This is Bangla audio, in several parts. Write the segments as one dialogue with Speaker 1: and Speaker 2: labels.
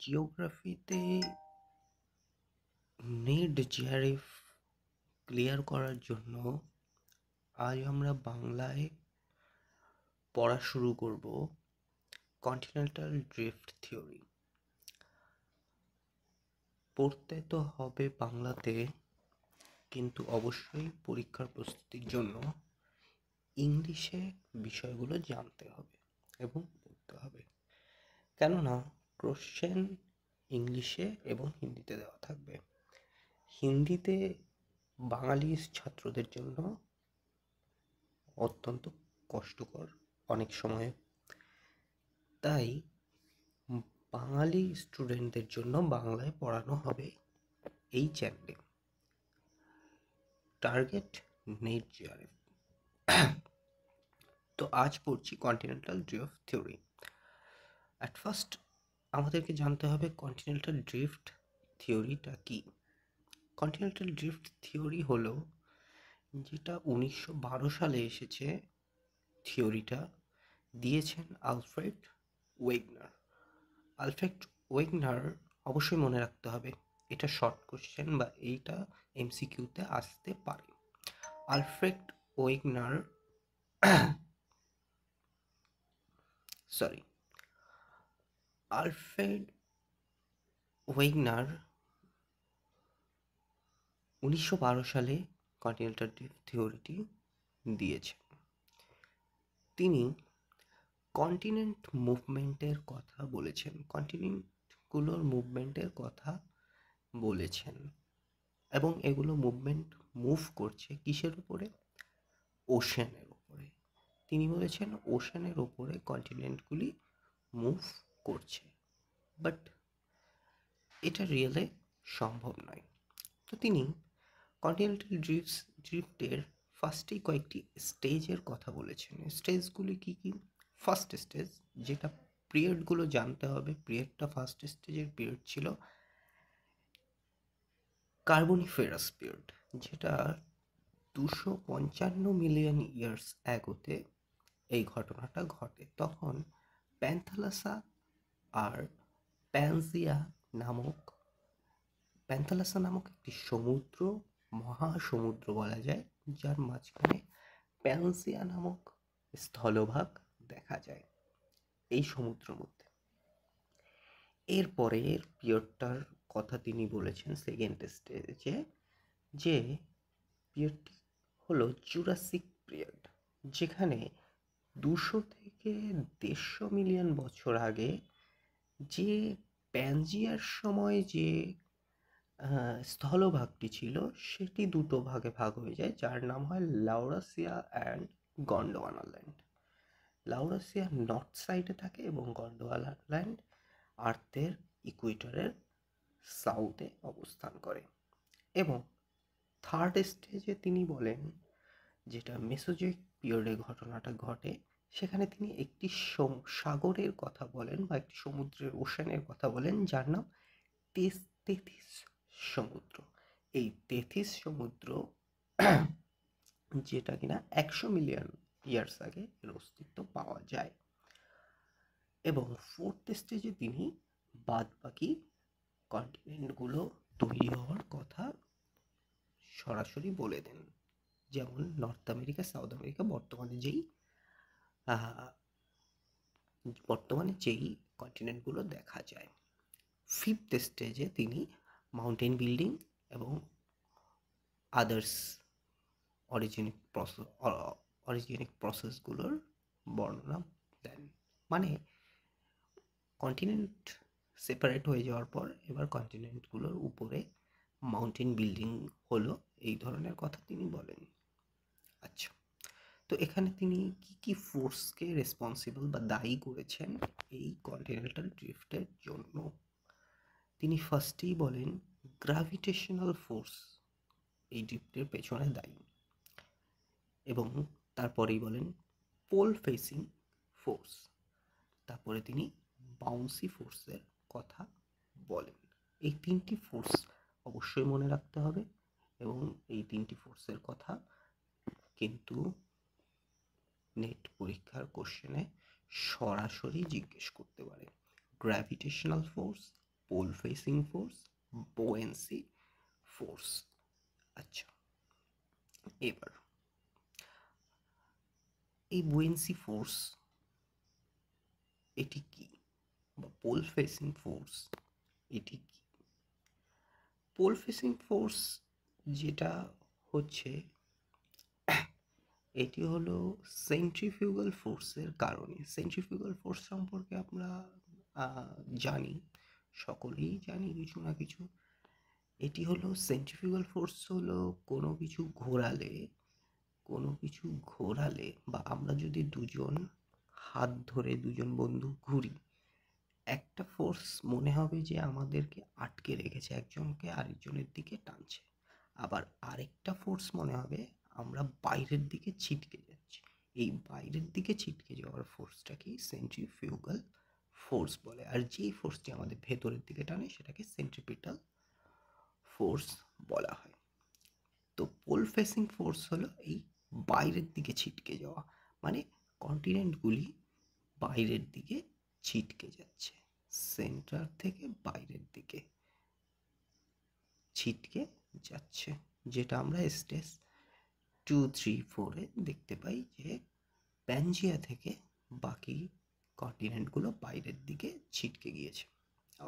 Speaker 1: জিওগ্রাফিতে নেট জিআরএফ ক্লিয়ার করার জন্য আজ আমরা বাংলায় পড়া শুরু করব কন্টিনেন্টাল ড্রিফট থিওরি। পড়তে তো হবে বাংলাতে, কিন্তু অবশ্যই পরীক্ষার প্রস্তুতির জন্য ইংলিশে বিষয়গুলো জানতে হবে এবং পড়তে হবে, কেননা কোশ্চেন ইংলিশে এবং হিন্দিতে দেওয়া থাকবে। হিন্দিতে বাঙালি ছাত্রদের জন্য অত্যন্ত কষ্টকর অনেক সময়, তাই বাঙালি স্টুডেন্টদের জন্য বাংলায় পড়ানো হবে এই চ্যানেলে। Target net JRF. তো আজ পড়ছি continental drift theory. At first আমাদেরকে জানতে হবে কন্টিনেন্টাল ড্রিফট থিওরিটা কি। কন্টিনেন্টাল ড্রিফট থিওরি হলো যেটা 1912 সালে এসেছে। থিওরিটা দিয়েছেন আলফ্রেড ওয়েগনার। আলফ্রেড ওয়েগনার অবশ্যই মনে রাখতে হবে, এটা শর্ট কোশ্চেন বা এইটা এমসিকিউতে আসতে পারে। আলফ্রেড ওয়েগনার আলফ্রেড ওয়েগনার 1912 সালে কন্টিনেন্টাল ড্রিফট থিওরিটি দিয়েছেন। তিনি কন্টিনেন্ট মুভমেন্টের কথা বলেছেন, কন্টিনেন্টগুলোর মুভমেন্টের কথা বলেছেন, এবং এগুলো মুভ করছে কিসের উপরে? ওশেনের উপরে। তিনি বলেছেন ওশেনের উপরে কন্টিনেন্টগুলি মুভ করছে, বাট এটা রিয়েলে সম্ভব নয়। তো তিনি কন্টিনেন্টাল ড্রিফটের ফার্স্টেই কয়েকটি স্টেজের কথা বলেছেন। স্টেজগুলি কি কি? ফার্স্ট স্টেজ, যেটা পিরিয়ডগুলো জানতে হবে, পিরিয়ডটা ফার্স্ট স্টেজের পিরিয়ড ছিল কার্বনিফেরাস পিরিয়ড, যেটা 255 মিলিয়ন ইয়ার্স অ্যাগোতে এই ঘটনাটা ঘটে। তখন প্যান্থালাসা আর প্যান্থালাসা নামক একটি সমুদ্র, মহাসমুদ্র বলা যায়, যার মাঝখানে প্যানসিয়া নামক স্থলভাগ দেখা যায় এই সমুদ্রের মধ্যে। এরপরের পিরিয়ডটার কথা তিনি বলেছেন সেকেন্ড স্টেজে, যে পিরিয়ডটি হলো জুরাসিক পিরিয়ড, যেখানে 200 থেকে 150 মিলিয়ন বছর আগে যে প্যানজিয়ার সময় যে স্থলভাগটি ছিল সেটি দুটো ভাগে ভাগ হয়ে যায়, যার নাম হয় লাউরাসিয়া অ্যান্ড গন্ডোয়ানাল্যান্ড। লাউরাসিয়া নর্থ সাইডে থাকে এবং গন্ডোয়ানাল্যান্ড আর্থের ইকুয়েটরের সাউথে অবস্থান করে। এবং থার্ড স্টেজে তিনি বলেন, যেটা মেসোজোইক পিরিয়ডে ঘটনাটা ঘটে, সেখানে তিনি একটি সাগরের কথা বলেন বা একটি সমুদ্রের ওশেনের কথা বলেন, যার নাম তেথিস সমুদ্র। এই তেথিস সমুদ্র যেটা কিনা 100 মিলিয়ন ইয়ার্স আগে এর অস্তিত্ব পাওয়া যায়। এবং ফোর্থ স্টেজে তিনি বাদবাকি কন্টিনেন্টগুলো তৈরি হওয়ার কথা সরাসরি বলে দেন, যেমন নর্থ আমেরিকা, সাউথ আমেরিকা, বর্তমানে যেই কন্টিনেন্টগুলো দেখা যায়। ফিফথ স্টেজে তিনি মাউন্টেন বিল্ডিং এবং আদার্স অরিজিনিক প্রসেসগুলোর বর্ণনা দেন। মানে কন্টিনেন্ট সেপারেট হয়ে যাওয়ার পর এবার কন্টিনেন্টগুলোর উপরে মাউন্টেন বিল্ডিং হলো, এই ধরনের কথা তিনি বলেন। আচ্ছা, তো এখানে তিনি কি কি ফোর্সকে রেসপন্সিবল বা দায়ী করেছেন এই কন্টিনেন্টাল ড্রিফটের জন্য? তিনি ফার্স্টেই বলেন গ্র্যাভিটেশনাল ফোর্স এই ড্রিফটের পেছনে দায়ী, এবং তারপরেই বলেন পোল ফেসিং ফোর্স, তারপরে তিনি বাউন্সি ফোর্সের কথা বলেন। এই তিনটি ফোর্স অবশ্যই মনে রাখতে হবে, এবং এই তিনটি ফোর্সের কথা কিন্তু নেট পরীক্ষার কোশ্চেনে সরাসরি জিজ্ঞেস করতে পারে। Gravitational force, pole facing force, buoyancy force. আচ্ছা, এবার এই বুয়েন্সি ফোর্স এটি কি, বা পোল ফেসিং ফোর্স এটি কি? পোল ফেসিং ফোর্স যেটা হচ্ছে, এটি হলো সেন্ট্রিফিউগাল ফোর্সের কারণে। সেন্ট্রিফিউগাল ফোর্স সম্পর্কে আমরা জানি, সকলেই জানি কিছু না কিছু। এটি হলো সেন্ট্রিফিউগাল ফোর্স হলো কোনো কিছু ঘোরালে বা আমরা যদি দুজন হাত ধরে দুজন বন্ধু ঘুরি, একটা ফোর্স মনে হবে যে আমাদেরকে আটকে রেখেছে, একজনকে আরেকজনের দিকে টানছে। আবার আরেকটা ফোর্স মনে হবে আমরা বাইরের দিকে ছিটকে যাচ্ছি। এই বাইরের দিকে ছিটকে যাওয়ার ফোর্সটাকেই সেন্ট্রিফিউগাল ফোর্স বলে। আর যেই ফোর্সটি আমাদের ভেতরের দিকে টানে সেটাকে সেন্ট্রিপিটাল ফোর্স বলা হয়। তো পোল ফেসিং ফোর্স হলো এই বাইরের দিকে ছিটকে যাওয়া, মানে কন্টিনেন্টগুলি বাইরের দিকে ছিটকে যাচ্ছে, সেন্টার থেকে বাইরের দিকে ছিটকে যাচ্ছে, যেটা আমরা স্টেজ 2, 3, 4-এ দেখতে পাই যে প্যানজিয়া থেকে বাকি কন্টিনেন্টগুলো বাইরের দিকে ছিটকে গিয়েছে।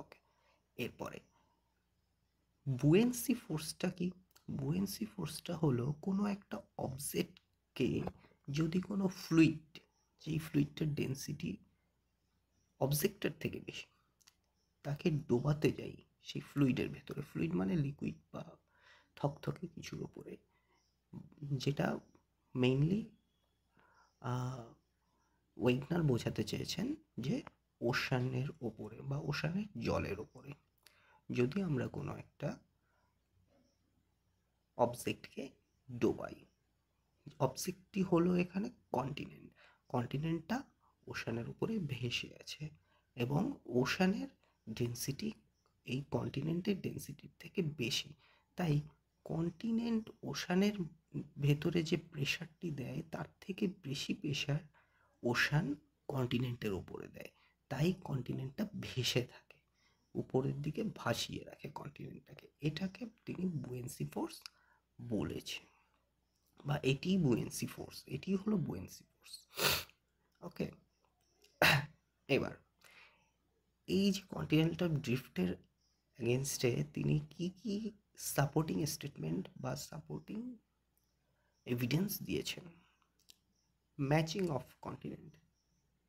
Speaker 1: ওকে, এরপরে বুয়েন্সি ফোর্সটা কি? বুয়েন্সি ফোর্সটা হলো কোনো একটা অবজেক্টকে যদি কোনো ফ্লুইড, যেই ফ্লুইডটার ডেন্সিটি অবজেক্টের থেকে বেশি, তাকে ডোবাতে যাই সেই ফ্লুইডের ভেতরে, ফ্লুইড মানে লিকুইড বা থকথকে কিছুর ওপরে, যেটা মেইনলি ওয়েগনার বোঝাতে চেয়েছেন যে ওশানের ওপরে বা ওশানের জলের ওপরে যদি আমরা কোনো একটা অবজেক্টকে ডোবাই, অবজেক্টটি হলো এখানে কন্টিনেন্ট, কন্টিনেন্টটা ওশানের উপরে ভেসে আছে এবং ওশানের ডেন্সিটি এই কন্টিনেন্টের ডেন্সিটির থেকে বেশি, তাই কন্টিনেন্ট ওশানের ভেতরে যে প্রেশারটি দেয় তার থেকে বেশি প্রেশার ওশান কন্টিনেন্টের ওপরে দেয়, তাই কন্টিনেন্টটা ভেসে থাকে, উপরের দিকে ভাসিয়ে রাখে কন্টিনেন্টটাকে। এটাকে তিনি বুয়েন্সি ফোর্স বলেছেন, বা এটিই বুয়েন্সি ফোর্স, এটি হলো বুয়েন্সি ফোর্স। ওকে, এবার এই যে কন্টিনেন্টাল ড্রিফটের এগেনস্টে তিনি কি কি সাপোর্টিং স্টেটমেন্ট বা সাপোর্টিং এভিডেন্স দিয়েছেন। ম্যাচিং অফ কন্টিনেন্ট,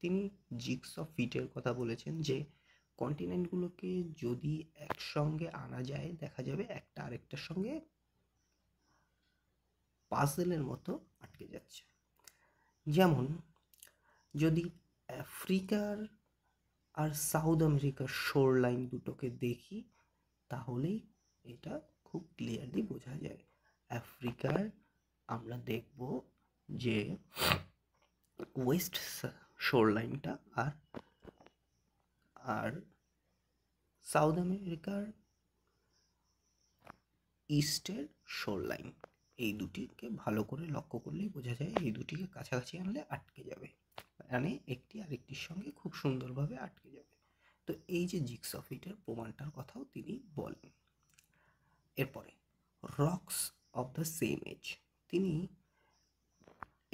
Speaker 1: তিনি জিগস অফ ফিটের কথা বলেছেন যে কন্টিনেন্টগুলোকে যদি একসঙ্গে আনা যায় দেখা যাবে একটা আরেকটার সঙ্গে পাজেলের মতো আটকে যাচ্ছে। যেমন যদি আফ্রিকার আর সাউথ আমেরিকার শোর লাইন দুটোকে দেখি তাহলেই এটা খুব ক্লিয়ারলি বোঝা যায়। আফ্রিকার আমরা দেখব যে ওয়েস্ট শোর লাইনটা আর আর সাউথ আমেরিকার ইস্টের শোর লাইন, এই দুটিকে ভালো করে লক্ষ্য করলেই বোঝা যায় এই দুটিকে কাছাকাছি আনলে আটকে যাবে, মানে একটি আরেকটির সঙ্গে খুব সুন্দরভাবে আটকে যাবে। তো এই যে জিগস অফ ফিটের প্রমাণটার কথাও তিনি বলেন। এরপরে rocks of the same age, তিনি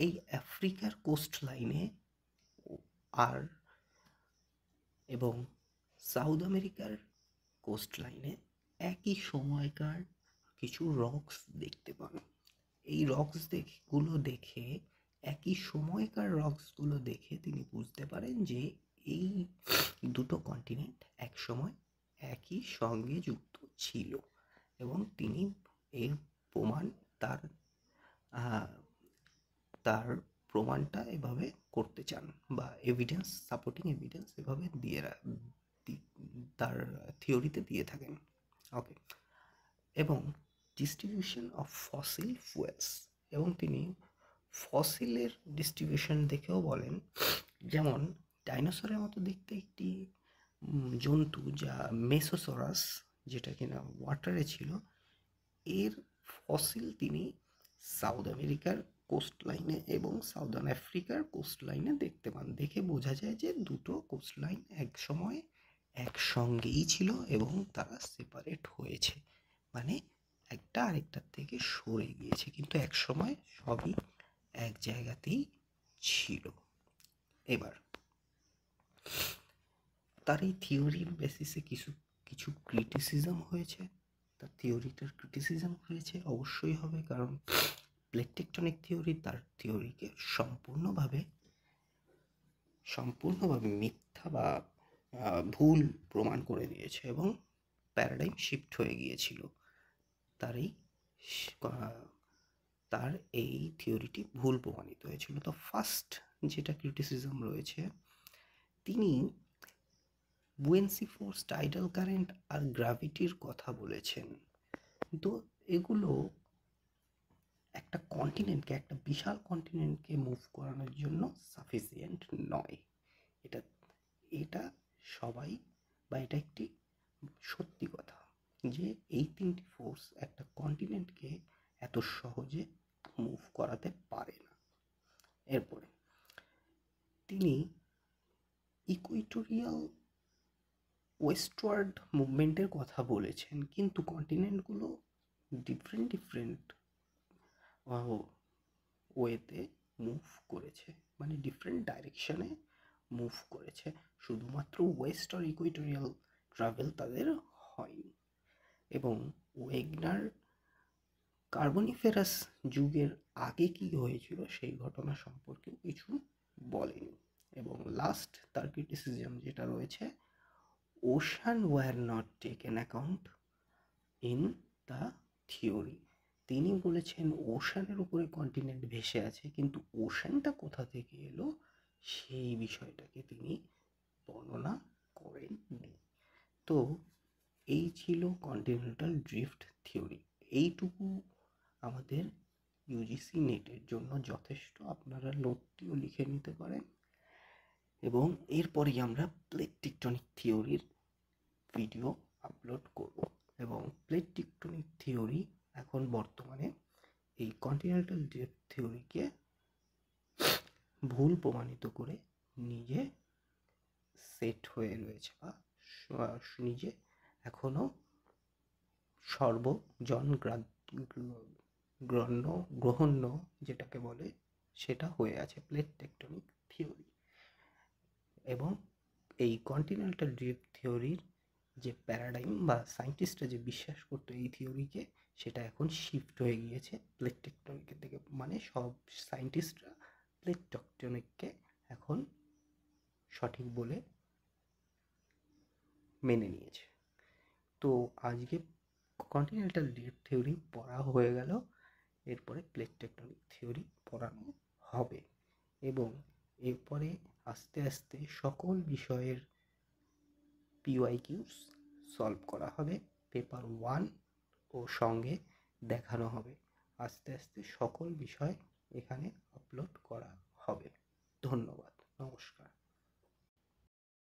Speaker 1: এই আফ্রিকার কোস্ট লাইনে আর এবং সাউথ আমেরিকার কোস্ট লাইনে একই সময়কার কিছু রক্স দেখতে পান। এই রক্সগুলো দেখে একই সময়কার রক্সগুলো দেখে তিনি বুঝতে পারেন যে এই দুটো কন্টিনেন্ট একসময় একই সঙ্গে যুক্ত ছিল এবং তিনি এর প্রমাণ তার তার প্রমাণটা এভাবে করতে চান বা এভিডেন্স, সাপোর্টিং এভিডেন্স এভাবে দিয়ে তার থিওরিতে দিয়ে থাকেন। ওকে, এবং ডিস্ট্রিবিউশন অফ ফসিল ফুয়েলস, এবং তিনি ফসিলের ডিস্ট্রিবিউশন দেখেও বলেন, যেমন ডাইনোসরের মতো দেখতে একটি জন্তু যা মেসোসরাস, যেটা কিনা ওয়াটারে ছিল, এর ফসিল তিনি সাউথ আমেরিকার কোস্ট লাইনে এবং সাউদার্ন আফ্রিকার কোস্ট লাইনে দেখতে পান। দেখে বোঝা যায় যে দুটো কোস্ট লাইন এক সময় একসঙ্গেই ছিল এবং তারা সেপারেট হয়েছে, মানে একটা আরেকটার থেকে সরে গিয়েছে, কিন্তু একসময় সবই এক জায়গাতেই ছিল। এবার তার এই থিওরির বেসিসে কিছু কিছু ক্রিটিসিজম হয়েছে। তার থিওরিটার ক্রিটিসিজম হয়েছে, অবশ্যই হবে, কারণ প্লেট টেকটনিক থিওরি তার থিওরিকে সম্পূর্ণভাবে মিথ্যা বা ভুল প্রমাণ করে দিয়েছে এবং প্যারাডাইম শিফট হয়ে গিয়েছিল। তার এই তার এই থিওরিটি ভুল প্রমাণিত হয়েছিল। তো ফার্স্ট যেটা ক্রিটিসিজম রয়েছে, তিনি বুয়েন্সি ফোর্স, টাইডাল কারেন্ট আর গ্র্যাভিটির কথা বলেছেন। তো এগুলো একটা কন্টিনেন্টকে, একটা বিশাল কন্টিনেন্টকে মুভ করানোর জন্য সাফিসিয়েন্ট নয়। এটা এটা সবাই, বা এটা একটি সত্যি কথা যে এই তিনটি ফোর্স একটা কন্টিনেন্টকে এত সহজে মুভ করাতে পারে না। এরপরে তিনি ইকুইটোরিয়াল ওয়েস্টওয়ার্ড মুভমেন্টের কথা বলেছেন, কিন্তু কন্টিনেন্টগুলো ডিফারেন্ট ওয়েতে মুভ করেছে, মানে ডিফারেন্ট ডাইরেকশনে মুভ করেছে, শুধুমাত্র ওয়েস্ট আর ইকুইটোরিয়াল ট্রাভেল তাদের হয়নি। এবং ওয়েগনার কার্বনিফেরাস যুগের আগে কি হয়েছিল সেই ঘটনা সম্পর্কেও কিছু বলেনি। এবং লাস্ট তার ক্রিটিসিজম যেটা রয়েছে, ocean were not taken account in the theory. তিনি বলেছেন ওশানের উপরে কন্টিনেন্ট ভেসে আছে, কিন্তু ওশানটা কোথা থেকে এলো সেই বিষয়টাকে তিনি বর্ণনা করেননি। তো এই ছিল কন্টিনেন্টাল ড্রিফট থিওরি। এইটুকু আমাদের ইউজিসি নেটের জন্য যথেষ্ট। আপনারা নোটটিও লিখে নিতে পারেন। এবং এরপরেই আমরা প্লেট টেকটনিক থিওরির ভিডিও আপলোড করব। এবং প্লেট টেকটনিক থিওরি এখন বর্তমানে এই কন্টিনেন্টাল ড্রিফট থিওরিকে ভুল প্রমাণিত করে নিজে সেট হয়ে রয়েছে, বা নিজে এখনো গ্রহণ্য যেটাকে বলে সেটা হয়ে আছে প্লেট টেকটনিক থিওরি। এবং এই কন্টিনেন্টাল ড্রিফট থিওরির যে প্যারাডাইম, বা সায়েন্টিস্টরা যে বিশ্বাস করতো এই থিওরিকে, সেটা এখন শিফট হয়ে গিয়েছে প্লেট টেকটনিকের দিকে। মানে সব সায়েন্টিস্টরা প্লেট টেকটনিককে এখন সঠিক বলে মেনে নিয়েছে। তো আজকে কন্টিনেন্টাল ড্রিফট থিওরি পড়া হয়ে গেল, এরপরে প্লেট টেকটনিক থিওরি পড়ানো হবে। এবং এরপরে আস্তে আস্তে সকল বিষয়ের পিওয়াইকিউস সলভ করা হবে, পেপার 1 ও সঙ্গে দেখানো হবে। আস্তে আস্তে সকল বিষয় এখানে আপলোড করা হবে। ধন্যবাদ, নমস্কার।